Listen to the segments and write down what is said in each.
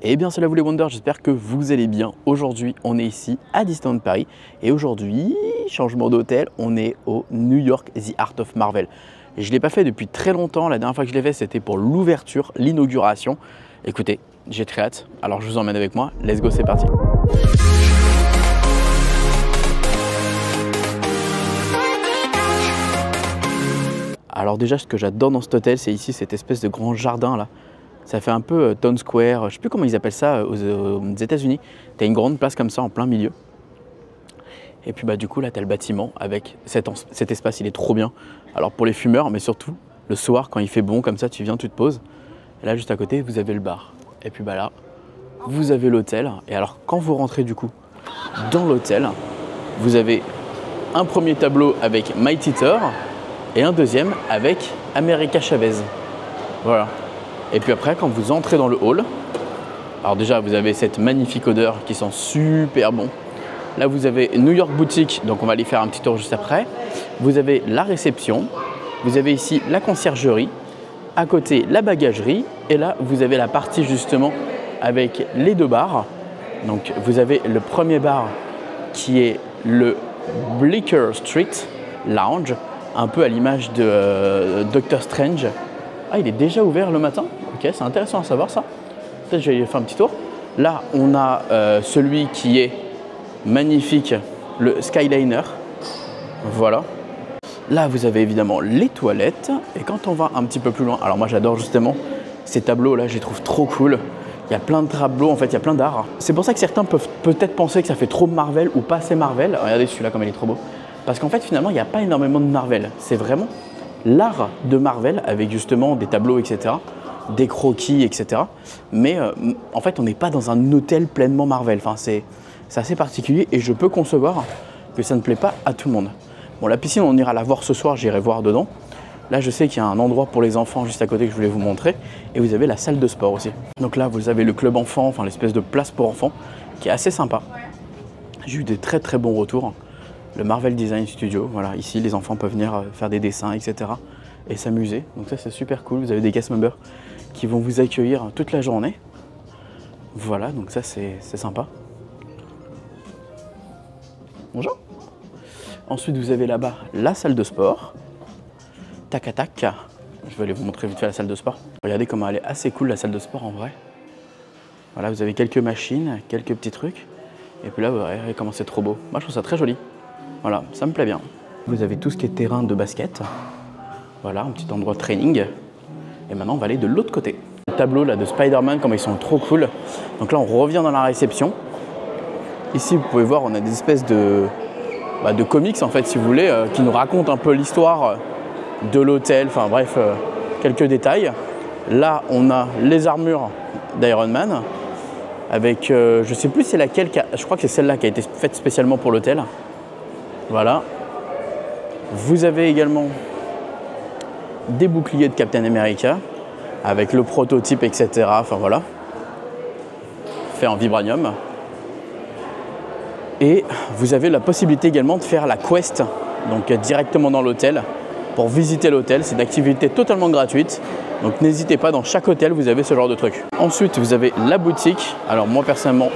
Eh bien salut à vous les Wonders, j'espère que vous allez bien. Aujourd'hui on est ici à Disneyland Paris et aujourd'hui, changement d'hôtel, on est au New York The Art of Marvel. Et je ne l'ai pas fait depuis très longtemps, la dernière fois que je l'ai fait c'était pour l'ouverture, l'inauguration. Écoutez, j'ai très hâte, alors je vous emmène avec moi, let's go, c'est parti. Alors déjà ce que j'adore dans cet hôtel c'est ici cette espèce de grand jardin là. Ça fait un peu Town Square, je ne sais plus comment ils appellent ça aux États-Unis. Tu as une grande place comme ça en plein milieu. Et puis bah, du coup là tu as le bâtiment avec cet espace, il est trop bien. Alors pour les fumeurs, mais surtout le soir quand il fait bon comme ça, tu viens, tu te poses. Et là juste à côté vous avez le bar. Et puis bah là vous avez l'hôtel. Et alors quand vous rentrez du coup dans l'hôtel, vous avez un premier tableau avec Mighty Thor et un deuxième avec America Chavez. Voilà. Et puis après, quand vous entrez dans le hall, alors déjà, vous avez cette magnifique odeur qui sent super bon. Là, vous avez New York Boutique, donc on va aller faire un petit tour juste après. Vous avez la réception, vous avez ici la conciergerie, à côté la bagagerie, et là, vous avez la partie justement avec les deux bars. Donc, vous avez le premier bar qui est le Bleecker Street Lounge, un peu à l'image de Doctor Strange. Ah, il est déjà ouvert le matin? Ok, c'est intéressant à savoir ça. Peut-être que je vais faire un petit tour. Là, on a celui qui est magnifique, le Skyliner. Voilà. Là, vous avez évidemment les toilettes. Et quand on va un petit peu plus loin, alors moi j'adore justement ces tableaux-là, je les trouve trop cool. Il y a plein de tableaux, en fait, il y a plein d'art. C'est pour ça que certains peuvent peut-être penser que ça fait trop Marvel ou pas assez Marvel. Regardez celui-là comme il est trop beau. Parce qu'en fait, finalement, il n'y a pas énormément de Marvel. C'est vraiment l'art de Marvel avec justement des tableaux, etc., des croquis, etc. Mais en fait, on n'est pas dans un hôtel pleinement Marvel. Enfin, c'est assez particulier et je peux concevoir que ça ne plaît pas à tout le monde. Bon, la piscine, on ira la voir ce soir, j'irai voir dedans. Là, je sais qu'il y a un endroit pour les enfants juste à côté que je voulais vous montrer. Et vous avez la salle de sport aussi. Donc là, vous avez le club enfant, enfin l'espèce de place pour enfants, qui est assez sympa. J'ai eu des très très bons retours. Le Marvel Design Studio, voilà, ici les enfants peuvent venir faire des dessins, etc. et s'amuser. Donc ça c'est super cool, vous avez des guest members qui vont vous accueillir toute la journée. Voilà, donc ça c'est sympa. Bonjour. Ensuite vous avez là-bas la salle de sport. Tac à tac. Je vais aller vous montrer vite fait la salle de sport. Regardez comment elle est assez cool la salle de sport en vrai. Voilà, vous avez quelques machines, quelques petits trucs. Et puis là, vous voyez comment c'est trop beau. Moi je trouve ça très joli. Voilà, ça me plaît bien. Vous avez tout ce qui est terrain de basket. Voilà, un petit endroit de training. Et maintenant, on va aller de l'autre côté. Le tableau là de Spider-Man, comme ils sont trop cool. Donc là, on revient dans la réception. Ici, vous pouvez voir, on a des espèces de comics, en fait, si vous voulez, qui nous racontent un peu l'histoire de l'hôtel. Enfin bref, quelques détails. Là, on a les armures d'Iron Man. Avec, je ne sais plus c'est laquelle, je crois que c'est celle-là qui a été faite spécialement pour l'hôtel. Voilà. Vous avez également des boucliers de Captain America avec le prototype, etc. Enfin voilà. Fait en vibranium. Et vous avez la possibilité également de faire la quest, donc directement dans l'hôtel, pour visiter l'hôtel. C'est une activité totalement gratuite. Donc n'hésitez pas, dans chaque hôtel, vous avez ce genre de truc. Ensuite, vous avez la boutique. Alors moi, personnellement,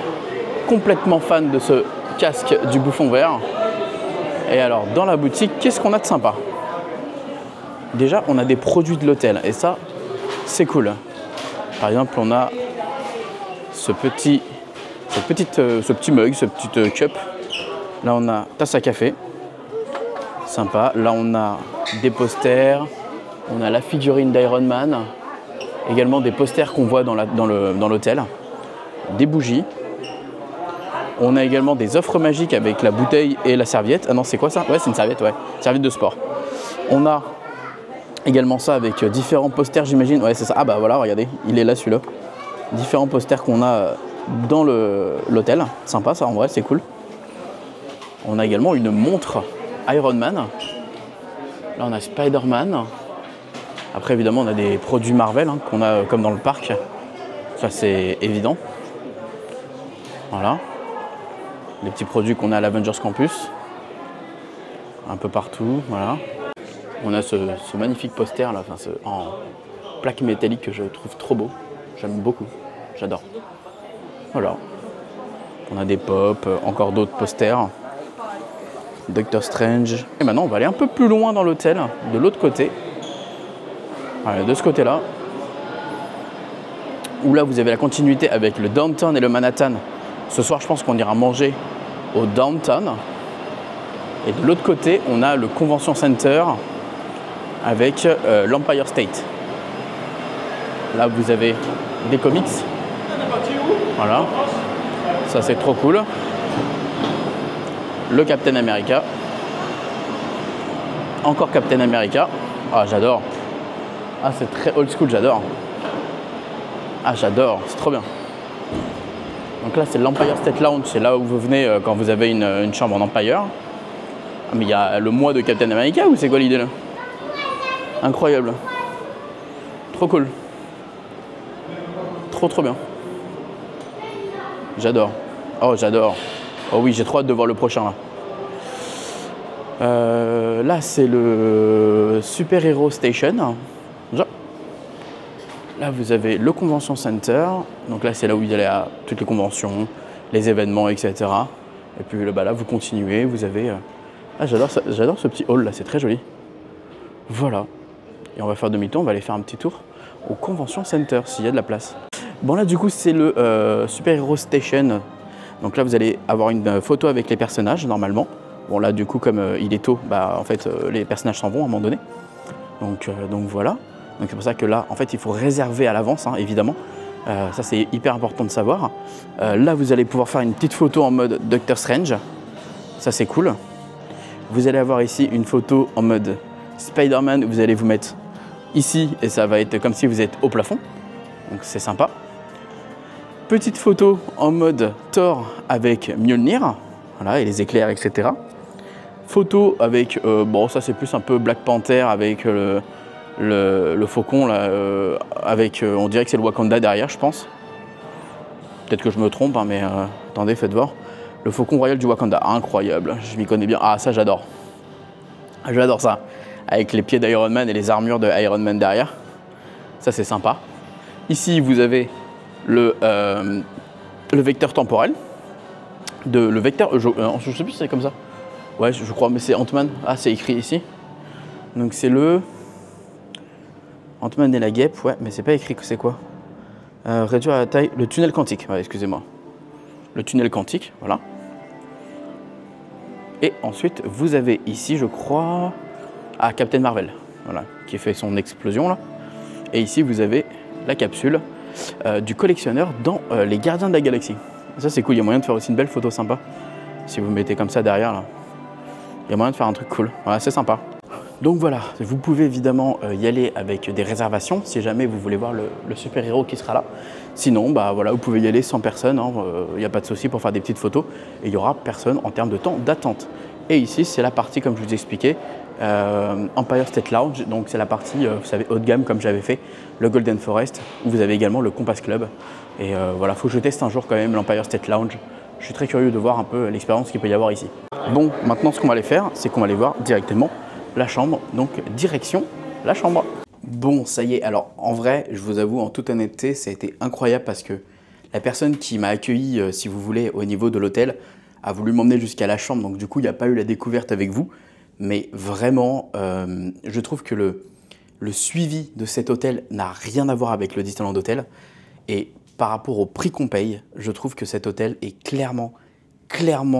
complètement fan de ce casque du bouffon vert. Et alors, dans la boutique, qu'est-ce qu'on a de sympa? Déjà, on a des produits de l'hôtel. Et ça, c'est cool. Par exemple, on a ce petit mug, ce petit cup. Là, on a tasse à café. Sympa. Là, on a des posters. On a la figurine d'Iron Man, également des posters qu'on voit dans l'hôtel, des bougies. On a également des offres magiques avec la bouteille et la serviette. Ah non, c'est quoi ça? Ouais, c'est une serviette, ouais. Serviette de sport. On a également ça avec différents posters, j'imagine. Ouais, c'est ça. Ah bah voilà, regardez, il est là celui-là. Différents posters qu'on a dans l'hôtel. Sympa ça, en vrai, c'est cool. On a également une montre Iron Man. Là, on a Spider-Man. Après, évidemment, on a des produits Marvel hein, qu'on a comme dans le parc. Ça, c'est évident. Voilà. Les petits produits qu'on a à l'Avengers Campus. Un peu partout, voilà. On a ce magnifique poster là, en plaque métallique que je trouve trop beau. J'aime beaucoup, j'adore. Voilà. On a des pop, encore d'autres posters. Doctor Strange. Et maintenant, on va aller un peu plus loin dans l'hôtel, de l'autre côté. Voilà, de ce côté-là. Où là, vous avez la continuité avec le Downtown et le Manhattan. Ce soir, je pense qu'on ira manger au Downtown. Et de l'autre côté, on a le Convention Center avec l'Empire State. Là, vous avez des comics. Voilà. Ça, c'est trop cool. Le Captain America. Encore Captain America. Ah, j'adore. Ah, c'est très old school, j'adore. Ah, j'adore, c'est trop bien. Donc là, c'est l'Empire State Lounge. C'est là où vous venez quand vous avez une chambre en Empire. Ah, mais il y a le mois de Captain America ou c'est quoi l'idée là? Incroyable. Trop cool. Trop bien. J'adore. Oh, j'adore. Oh oui, j'ai trop hâte de voir le prochain là. Là, c'est le Super Hero Station. Là, vous avez le Convention Center. Donc là, c'est là où il y a toutes les conventions, les événements, etc. Et puis là, vous continuez. Vous avez... Ah, j'adore ce petit hall là, c'est très joli. Voilà. Et on va faire demi-tour, on va aller faire un petit tour au Convention Center, s'il y a de la place. Bon, là, du coup, c'est le Super Hero Station. Donc là, vous allez avoir une photo avec les personnages, normalement. Bon, là, du coup, comme il est tôt, en fait, les personnages s'en vont à un moment donné. Donc voilà. Donc c'est pour ça que là, en fait, il faut réserver à l'avance, hein, évidemment. Ça, c'est hyper important de savoir. Là, vous allez pouvoir faire une petite photo en mode Doctor Strange. Ça, c'est cool. Vous allez avoir ici une photo en mode Spider-Man. Vous allez vous mettre ici et ça va être comme si vous êtes au plafond. Donc c'est sympa. Petite photo en mode Thor avec Mjolnir. Voilà, et les éclairs, etc. Photo avec, bon, ça c'est plus un peu Black Panther avec le faucon là, avec, on dirait que c'est le Wakanda derrière, je pense. Peut-être que je me trompe, hein, mais attendez, faites voir. Le faucon royal du Wakanda, incroyable, je m'y connais bien. Ah, ça j'adore. J'adore ça. Avec les pieds d'Iron Man et les armures de Iron Man derrière. Ça c'est sympa. Ici vous avez le vecteur temporel. Le vecteur, je sais plus si c'est comme ça. Ouais, je crois, mais c'est Ant-Man. Ah, c'est écrit ici. Donc c'est le Ant-Man et la guêpe, ouais, mais c'est pas écrit que c'est quoi. Réduire la taille, le tunnel quantique, ouais, excusez-moi. Le tunnel quantique, voilà. Et ensuite, vous avez ici, je crois, Captain Marvel, voilà, qui fait son explosion là. Et ici, vous avez la capsule du collectionneur dans les Gardiens de la Galaxie. Ça, c'est cool, il y a moyen de faire aussi une belle photo sympa. Si vous mettez comme ça derrière, là. Il y a moyen de faire un truc cool, voilà, c'est sympa. Donc voilà, vous pouvez évidemment y aller avec des réservations si jamais vous voulez voir le super-héros qui sera là. Sinon, voilà, vous pouvez y aller sans personne, il n'y a pas de souci pour faire des petites photos et il n'y aura personne en termes de temps d'attente. Et ici, c'est la partie, comme je vous ai expliqué, Empire State Lounge, donc c'est la partie, vous savez, haut de gamme comme j'avais fait, le Golden Forest, où vous avez également le Compass Club. Et voilà, il faut que je teste un jour quand même l'Empire State Lounge. Je suis très curieux de voir un peu l'expérience qu'il peut y avoir ici. Bon, maintenant ce qu'on va aller faire, c'est qu'on va aller voir directement la chambre, donc direction la chambre. Bon, ça y est, alors en vrai, je vous avoue, en toute honnêteté, ça a été incroyable parce que la personne qui m'a accueilli, si vous voulez, au niveau de l'hôtel, a voulu m'emmener jusqu'à la chambre, donc du coup, il n'y a pas eu la découverte avec vous. Mais vraiment, je trouve que le suivi de cet hôtel n'a rien à voir avec le Disneyland Hotel. Et par rapport au prix qu'on paye, je trouve que cet hôtel est clairement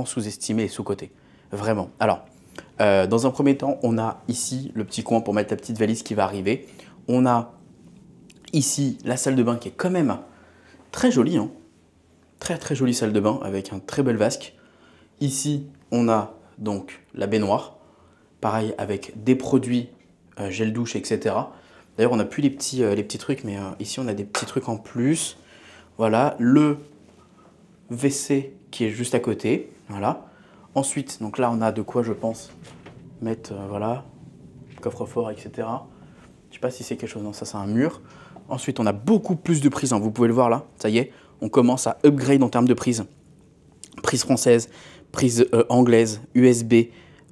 sous-estimé et sous-coté. Vraiment. Alors, dans un premier temps, on a ici le petit coin pour mettre la petite valise qui va arriver. On a ici la salle de bain qui est quand même très jolie, hein. Très jolie salle de bain avec un très bel vasque. Ici, on a donc la baignoire. Pareil avec des produits gel douche, etc. D'ailleurs, on n'a plus les petits trucs, mais ici, on a des petits trucs en plus. Voilà, le WC qui est juste à côté. Voilà. Ensuite, donc là, on a de quoi, je pense, mettre, voilà, coffre-fort, etc. Je ne sais pas si c'est quelque chose, non, ça, c'est un mur. Ensuite, on a beaucoup plus de prises, hein. Vous pouvez le voir là, ça y est, on commence à upgrade en termes de prises. Prise française, prise anglaise, USB,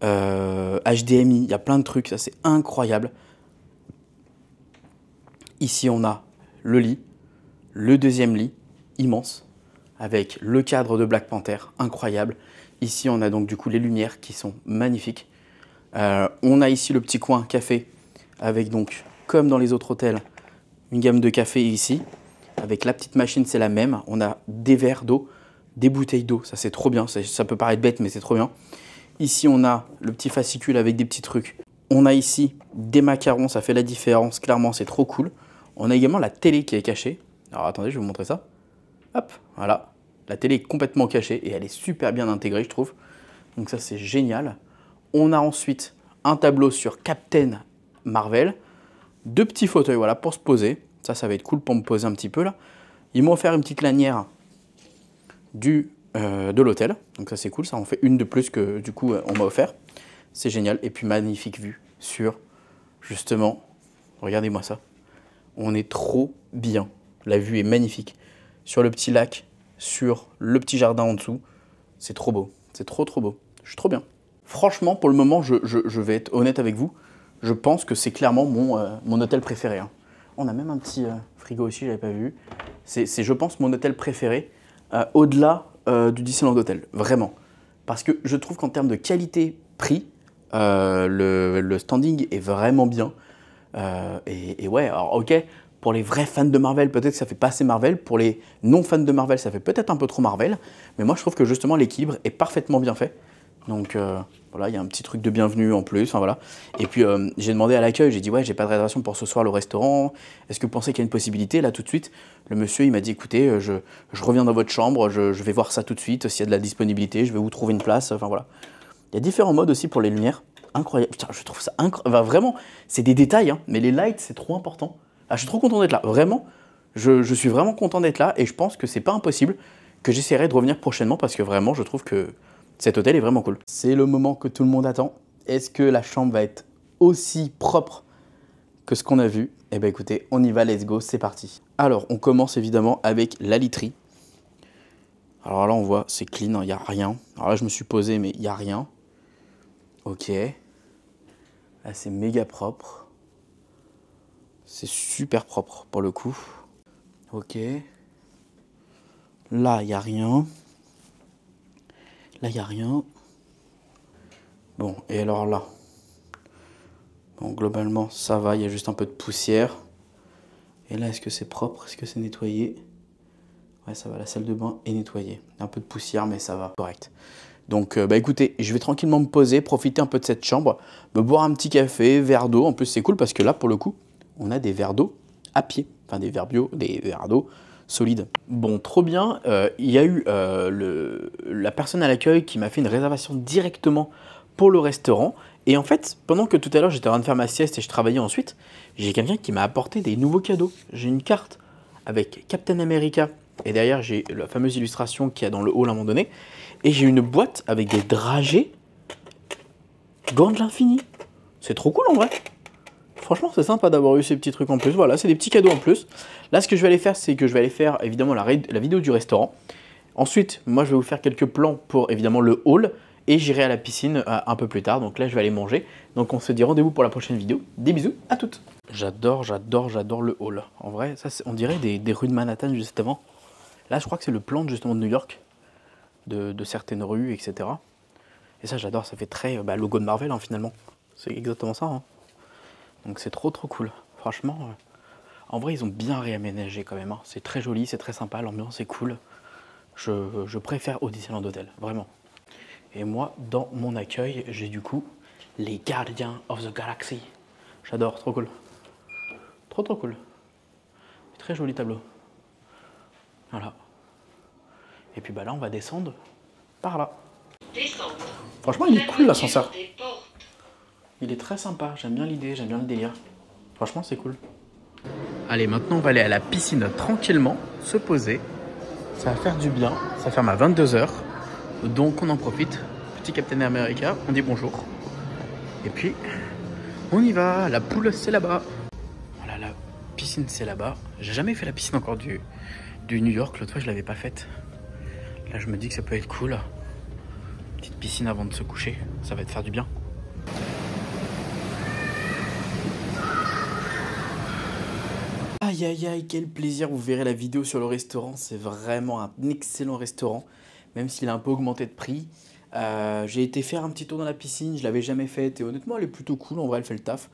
HDMI, il y a plein de trucs, ça, c'est incroyable. Ici, on a le lit, le deuxième lit, immense. avec le cadre de Black Panther, incroyable. Ici, on a donc du coup les lumières qui sont magnifiques. On a ici le petit coin café avec donc, comme dans les autres hôtels, une gamme de café ici. Avec la petite machine, c'est la même. On a des verres d'eau, des bouteilles d'eau. Ça, c'est trop bien. Ça peut paraître bête, mais c'est trop bien. Ici, on a le petit fascicule avec des petits trucs. On a ici des macarons. Ça fait la différence. Clairement, c'est trop cool. On a également la télé qui est cachée. Alors, attendez, je vais vous montrer ça. Hop, voilà. La télé est complètement cachée et elle est super bien intégrée, je trouve. Donc ça, c'est génial. On a ensuite un tableau sur Captain Marvel. 2 petits fauteuils, voilà, pour se poser. Ça va être cool pour me poser un petit peu là. Ils m'ont offert une petite lanière de l'hôtel. Donc ça c'est cool, ça en fait une de plus que du coup on m'a offert. C'est génial. Et puis magnifique vue sur justement, regardez-moi ça. On est trop bien. La vue est magnifique. Sur le petit lac, sur le petit jardin en dessous. C'est trop beau. C'est trop beau. Je suis trop bien. Franchement, pour le moment, je vais être honnête avec vous. Je pense que c'est clairement mon hôtel préféré. Hein. On a même un petit frigo aussi, je n'avais pas vu. C'est, je pense, mon hôtel préféré au-delà du Disneyland Hotel, vraiment. Parce que je trouve qu'en termes de qualité-prix, le standing est vraiment bien. Et ouais, alors ok, pour les vrais fans de Marvel, peut-être que ça fait pas assez Marvel. Pour les non-fans de Marvel, ça fait peut-être un peu trop Marvel. Mais moi, je trouve que justement, l'équilibre est parfaitement bien fait. Donc voilà, il y a un petit truc de bienvenue en plus, enfin voilà. Et puis j'ai demandé à l'accueil, j'ai dit ouais, j'ai pas de réservation pour ce soir le restaurant, est-ce que vous pensez qu'il y a une possibilité? Là tout de suite, le monsieur il m'a dit écoutez, je reviens dans votre chambre, je vais voir ça tout de suite, s'il y a de la disponibilité, je vais vous trouver une place, enfin voilà. Il y a différents modes aussi pour les lumières, incroyable, putain je trouve ça incroyable, enfin, vraiment, c'est des détails, hein, mais les lights c'est trop important. Ah, je suis trop content d'être là, vraiment, je suis vraiment content d'être là et je pense que c'est pas impossible que j'essaierai de revenir prochainement parce que vraiment je trouve que cet hôtel est vraiment cool. C'est le moment que tout le monde attend. Est-ce que la chambre va être aussi propre que ce qu'on a vu? Eh bien écoutez, on y va, let's go, c'est parti. Alors, on commence évidemment avec la literie. Alors là, on voit, c'est clean, il n'y a rien. Alors là, je me suis posé, mais il n'y a rien. Ok. Là, c'est méga propre. C'est super propre pour le coup. Ok. Là, il n'y a rien. Là, il n'y a rien. Bon, et alors là? Bon, globalement, ça va. Il y a juste un peu de poussière. Et là, est-ce que c'est propre? Est-ce que c'est nettoyé? Ouais, ça va. La salle de bain est nettoyée. Un peu de poussière, mais ça va. Correct. Donc, bah écoutez, je vais tranquillement me poser, profiter un peu de cette chambre, me boire un petit café, verre d'eau. En plus, c'est cool parce que là, pour le coup, on a des verres d'eau à pied. Enfin, des verres bio, des verres d'eau solide. Bon, trop bien. Il y a eu la personne à l'accueil qui m'a fait une réservation directement pour le restaurant. Et en fait, pendant que tout à l'heure j'étais en train de faire ma sieste et je travaillais ensuite, j'ai quelqu'un qui m'a apporté des nouveaux cadeaux. J'ai une carte avec Captain America et derrière j'ai la fameuse illustration qu'il y a dans le hall à un moment donné. Et j'ai une boîte avec des dragées gants de l'infini. C'est trop cool en vrai. Franchement, c'est sympa d'avoir eu ces petits trucs en plus. Voilà, c'est des petits cadeaux en plus. Là, ce que je vais aller faire, c'est que je vais aller faire évidemment la vidéo du restaurant. Ensuite, moi, je vais vous faire quelques plans pour évidemment le hall. Et j'irai à la piscine un peu plus tard. Donc là, je vais aller manger. Donc on se dit rendez-vous pour la prochaine vidéo. Des bisous à toutes. J'adore le hall. En vrai, ça, on dirait des rues de Manhattan justement. Là, je crois que c'est le plan justement de New York. De certaines rues, etc. Et ça, j'adore. Ça fait très logo de Marvel hein, finalement. C'est exactement ça. Hein. Donc c'est trop cool. Franchement, en vrai, ils ont bien réaménagé quand même. Hein. C'est très joli, c'est très sympa, l'ambiance est cool. Je préfère au Disneyland Hotel, vraiment. Et moi, dans mon accueil, j'ai du coup les Guardians of the Galaxy. J'adore, trop cool. Trop cool. Très joli tableau. Voilà. Et puis bah là, on va descendre par là. Franchement, il est cool l'ascenseur. Il est très sympa, j'aime bien l'idée, j'aime bien le délire. Franchement, c'est cool. Allez, maintenant, on va aller à la piscine tranquillement, se poser. Ça va faire du bien. Ça ferme à 22 h. Donc, on en profite. Petit Captain America, on dit bonjour. Et puis, on y va. La poule, c'est là-bas. Voilà, la piscine, c'est là-bas. J'ai jamais fait la piscine encore du New York. L'autre fois, je l'avais pas faite. Là, je me dis que ça peut être cool. Petite piscine avant de se coucher. Ça va te faire du bien. Aïe aïe aïe, quel plaisir, vous verrez la vidéo sur le restaurant, c'est vraiment un excellent restaurant, même s'il a un peu augmenté de prix. J'ai été faire un petit tour dans la piscine, je l'avais jamais faite et honnêtement elle est plutôt cool, en vrai elle fait le taf.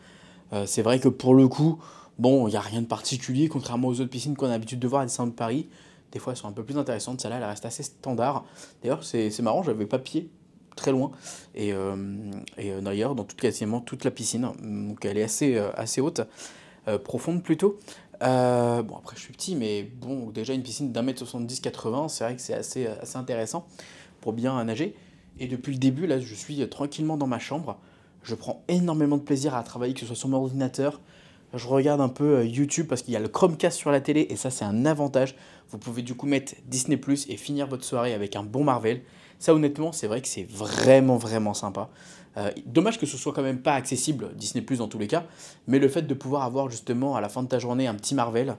C'est vrai que pour le coup, bon, il n'y a rien de particulier, contrairement aux autres piscines qu'on a l'habitude de voir à Disneyland Paris. Des fois elles sont un peu plus intéressantes, celle-là elle reste assez standard. D'ailleurs c'est marrant, j'avais pas pied très loin et d'ailleurs dans quasiment toute la piscine, donc elle est assez haute. Profonde plutôt. Bon après je suis petit mais bon déjà une piscine d'1m70-80 c'est vrai que c'est assez intéressant pour bien nager. Et depuis le début là je suis tranquillement dans ma chambre. Je prends énormément de plaisir à travailler, que ce soit sur mon ordinateur. Je regarde un peu YouTube parce qu'il y a le Chromecast sur la télé et ça c'est un avantage. Vous pouvez du coup mettre Disney Plus et finir votre soirée avec un bon Marvel. Ça honnêtement c'est vrai que c'est vraiment sympa. Dommage que ce soit quand même pas accessible Disney Plus dans tous les cas, mais le fait de pouvoir avoir justement à la fin de ta journée un petit Marvel,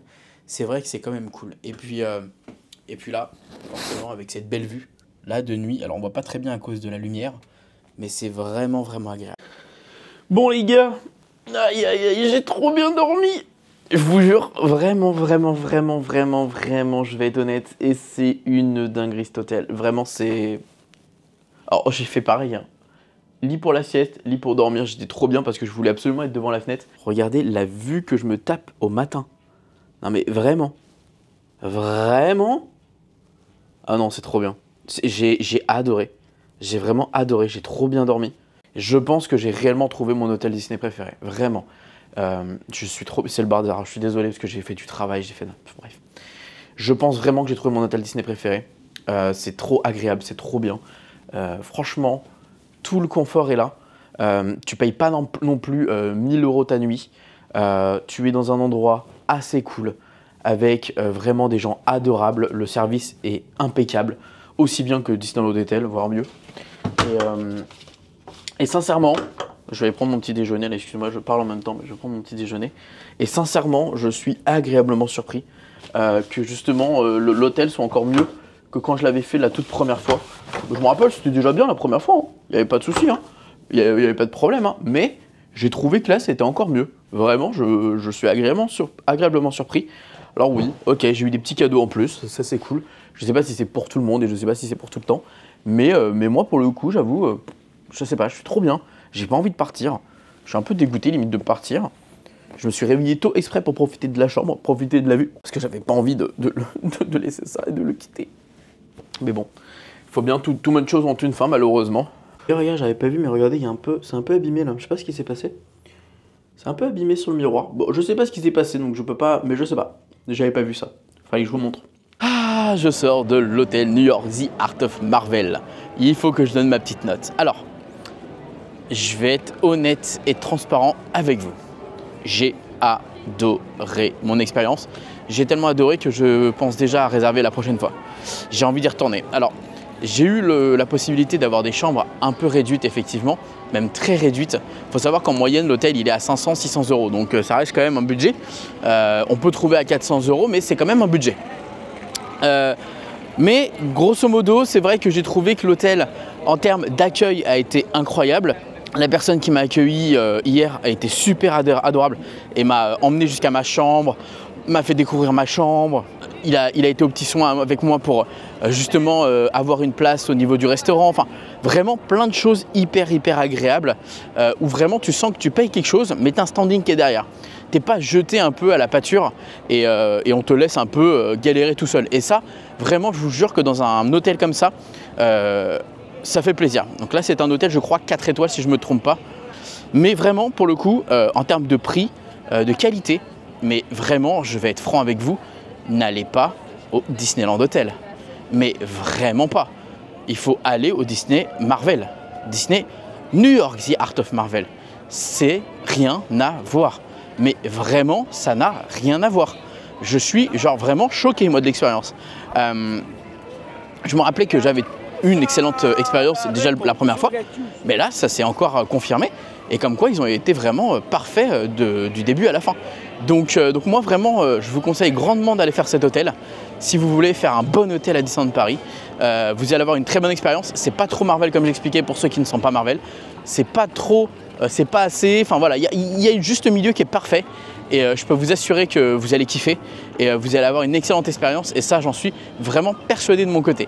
c'est vrai que c'est quand même cool. Et puis là, forcément avec cette belle vue, là de nuit, alors on voit pas très bien à cause de la lumière, mais c'est vraiment agréable. Bon les gars, aïe aïe aïe, j'ai trop bien dormi. Je vous jure, vraiment, je vais être honnête, et c'est une dinguerie cet hôtel. Vraiment c'est... Alors j'ai fait pareil hein. Lit pour la sieste, lit pour dormir, j'étais trop bien parce que je voulais absolument être devant la fenêtre. Regardez la vue que je me tape au matin. Non mais vraiment. Vraiment. Ah non, c'est trop bien. J'ai adoré. J'ai vraiment adoré, j'ai trop bien dormi. Je pense que j'ai réellement trouvé mon hôtel Disney préféré. Vraiment. Je suis trop... C'est le bordel, je suis désolé parce que j'ai fait du travail, j'ai fait... Bref. Je pense vraiment que j'ai trouvé mon hôtel Disney préféré. C'est trop agréable, c'est trop bien. Franchement... Tout le confort est là. Tu payes pas non plus 1000 € ta nuit. Tu es dans un endroit assez cool avec vraiment des gens adorables. Le service est impeccable, aussi bien que Disneyland Hotel, voire mieux. Et sincèrement, je vais prendre mon petit déjeuner. Excuse-moi, je parle en même temps, mais je vais prendre mon petit déjeuner. Et sincèrement, je suis agréablement surpris que justement l'hôtel soit encore mieux que quand je l'avais fait la toute première fois. Je me rappelle, c'était déjà bien la première fois, hein. Il n'y avait pas de souci, hein. Il n'y avait pas de problème, hein. Mais j'ai trouvé que là c'était encore mieux. Vraiment, je suis agréablement surpris. Alors oui, ok, j'ai eu des petits cadeaux en plus, ça c'est cool. Je sais pas si c'est pour tout le monde et je sais pas si c'est pour tout le temps. Mais moi pour le coup, j'avoue, je sais pas, je suis trop bien. J'ai pas envie de partir. Je suis un peu dégoûté limite de partir. Je me suis réveillé tôt exprès pour profiter de la chambre, profiter de la vue. Parce que j'avais pas envie de laisser ça et de le quitter. Mais bon, il faut bien tout bonne chose ont une fin malheureusement. Et regarde, j'avais pas vu mais regardez, c'est un peu abîmé là, je sais pas ce qui s'est passé. C'est un peu abîmé sur le miroir. Bon, je sais pas ce qui s'est passé donc je peux pas, mais je sais pas. J'avais pas vu ça. Fallait que je vous montre. Ah, je sors de l'hôtel New York The Art of Marvel. Il faut que je donne ma petite note. Alors, je vais être honnête et transparent avec vous. J'ai adoré mon expérience. J'ai tellement adoré que je pense déjà à réserver la prochaine fois. J'ai envie d'y retourner. Alors, j'ai eu la possibilité d'avoir des chambres un peu réduites, effectivement, même très réduites. Il faut savoir qu'en moyenne, l'hôtel, il est à 500-600 €. Donc, ça reste quand même un budget. On peut trouver à 400 €, mais c'est quand même un budget. Mais, grosso modo, c'est vrai que j'ai trouvé que l'hôtel, en termes d'accueil, a été incroyable. La personne qui m'a accueilli hier a été super adorable et m'a emmené jusqu'à ma chambre, m'a fait découvrir ma chambre. Il a été au petit soin avec moi pour justement avoir une place au niveau du restaurant. Enfin, vraiment plein de choses hyper agréables où vraiment tu sens que tu payes quelque chose, mais tu as un standing qui est derrière. Tu n'es pas jeté un peu à la pâture et on te laisse un peu galérer tout seul. Et ça, vraiment, je vous jure que dans un hôtel comme ça, ça fait plaisir. Donc là, c'est un hôtel, je crois, 4 étoiles si je ne me trompe pas. Mais vraiment, pour le coup, en termes de prix, de qualité, mais vraiment, je vais être franc avec vous, n'allez pas au Disneyland Hotel. Mais vraiment pas. Il faut aller au Disney Marvel. Disney New York The Art of Marvel. C'est rien à voir. Mais vraiment, ça n'a rien à voir. Je suis genre vraiment choqué, moi, de l'expérience. Je me rappelais que j'avais une excellente expérience déjà la première fois, mais là ça s'est encore confirmé et comme quoi ils ont été vraiment parfaits du début à la fin. Donc moi vraiment je vous conseille grandement d'aller faire cet hôtel si vous voulez faire un bon hôtel à Disneyland Paris. Vous allez avoir une très bonne expérience. C'est pas trop Marvel comme j'expliquais pour ceux qui ne sont pas Marvel. C'est pas trop, c'est pas assez. Enfin voilà, il y a juste le milieu qui est parfait et je peux vous assurer que vous allez kiffer et vous allez avoir une excellente expérience et ça j'en suis vraiment persuadé de mon côté.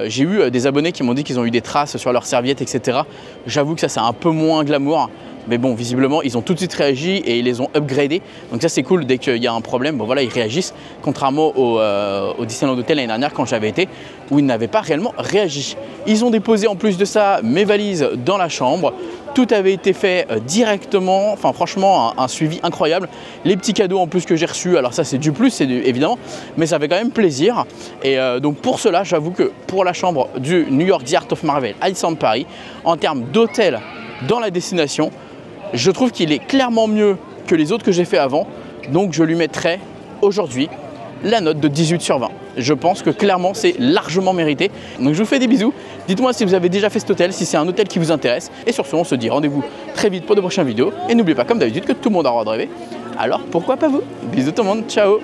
J'ai eu des abonnés qui m'ont dit qu'ils ont eu des traces sur leurs serviettes, etc. J'avoue que ça c'est un peu moins glamour. Mais bon, visiblement, ils ont tout de suite réagi et ils les ont upgradés. Donc ça, c'est cool. Dès qu'il y a un problème, bon, voilà, ils réagissent. Contrairement au Disneyland Hotel l'année dernière, quand j'avais été, où ils n'avaient pas réellement réagi. Ils ont déposé en plus de ça mes valises dans la chambre. Tout avait été fait directement. Enfin, franchement, un suivi incroyable. Les petits cadeaux en plus que j'ai reçus. Alors ça, c'est du plus, évidemment. Mais ça fait quand même plaisir. Et donc pour cela, j'avoue que pour la chambre du New York The Art of Marvel à Disneyland Paris, en termes d'hôtel dans la destination, je trouve qu'il est clairement mieux que les autres que j'ai fait avant. Donc je lui mettrai aujourd'hui la note de 18 sur 20. Je pense que clairement c'est largement mérité. Donc je vous fais des bisous. Dites-moi si vous avez déjà fait cet hôtel, si c'est un hôtel qui vous intéresse. Et sur ce, on se dit rendez-vous très vite pour de prochaines vidéos. Et n'oubliez pas, comme d'habitude, que tout le monde a le droit de rêver. Alors pourquoi pas vous? Bisous tout le monde, ciao.